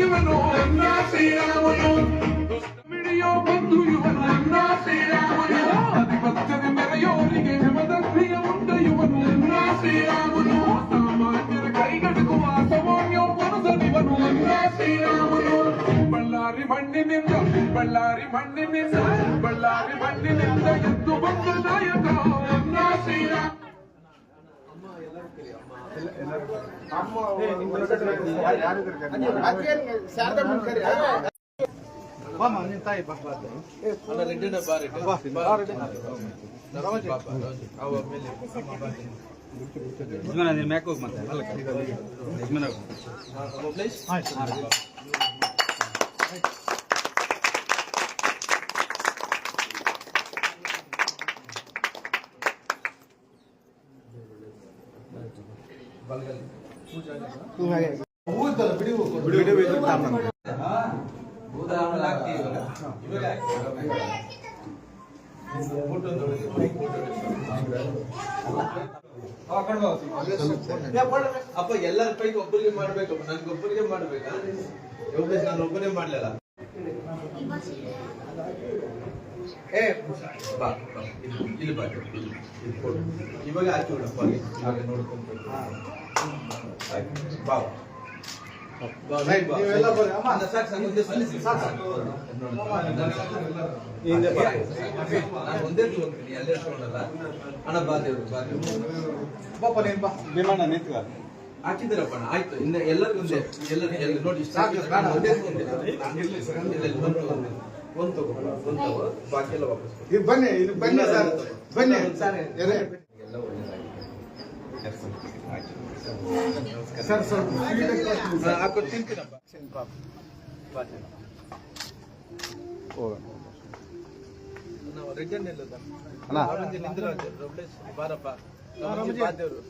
ಇವನು ಅನ್ನ ಶ್ರೀರಾಮನು ವಿಡಿಯೋ ಬಂದು ಇವನು ಅನ್ನ ಶ್ರೀರಾಮನು ಅಧಿಪತ್ಯದ ಮೆರೆಯೋರಿಗೆ ಹೆಮದಗ್ನಿಯ ಉಂಡ ಇವನು ಅನ್ನ ಶ್ರೀರಾಮನು ಸಾಮಾನ್ಯರ ಕೈಗಟಕುವ ಸಾಮಾನ್ಯೋಪನದನಿವನು ಅನ್ನ ಶ್ರೀರಾಮನು ಬಳ್ಳಾರಿ ಮಣ್ಣಿನಿಂದ ಎದ್ದು ಬಂದ ನಾಯಕ ಅನ್ನ ಶ್ರೀರಾಮ ಮ್ಯಾಕ್ ಹೋಗಿ ಮತ್ತೆ ಅಪ್ಪ ಎಲ್ಲರ ಪೈಕಿ ಒಬ್ಬರಿಗೆ ಮಾಡ್ಬೇಕು ನನ್ಗೊಬ್ಬರಿಗೆ ಮಾಡ್ಬೇಕಾ ನಾನು ಒಬ್ಬನೇ ಮಾಡ್ಲಿಲ್ಲ ಇಲ್ಲಿ ಬಾ ಇವಾಗ ಹಾಕಿ ಬಿಡಪ್ಪ ನೋಡ್ಕೊಂಡು ಬಾ ಒಂದೇ ತಗೊಂತೀನಿ ಎಲ್ಲೇ ತಗೊಂಡಲ್ಲ ಅಣ್ಣ ಬಾ ದೇವ್ರು ವಿಮಾನ ನಿಂತ್ಕ ಹಾಕಿದ್ದೀರಪ್ಪ ಆಯ್ತು ಇನ್ನು ಎಲ್ಲರಿಗೂ ಎಲ್ಲರೂ ನೋಡಿ ಒಂದೇ ಒಂದು ತಗೋ ಬಾಕಿ ಎಲ್ಲ ವಾಪಸ್ ಬನ್ನಿ ಸರ್ ಬನ್ನಿ ಎಲ್ಲ ಸರ್ ಹಾಕೋ ತಿಂತೀನಪ್ಪ ನಾವು ರಿಟರ್ನ್ ಇಲ್ಲ ಬಾರಪ್ಪ ಬಾದೇವ್ರು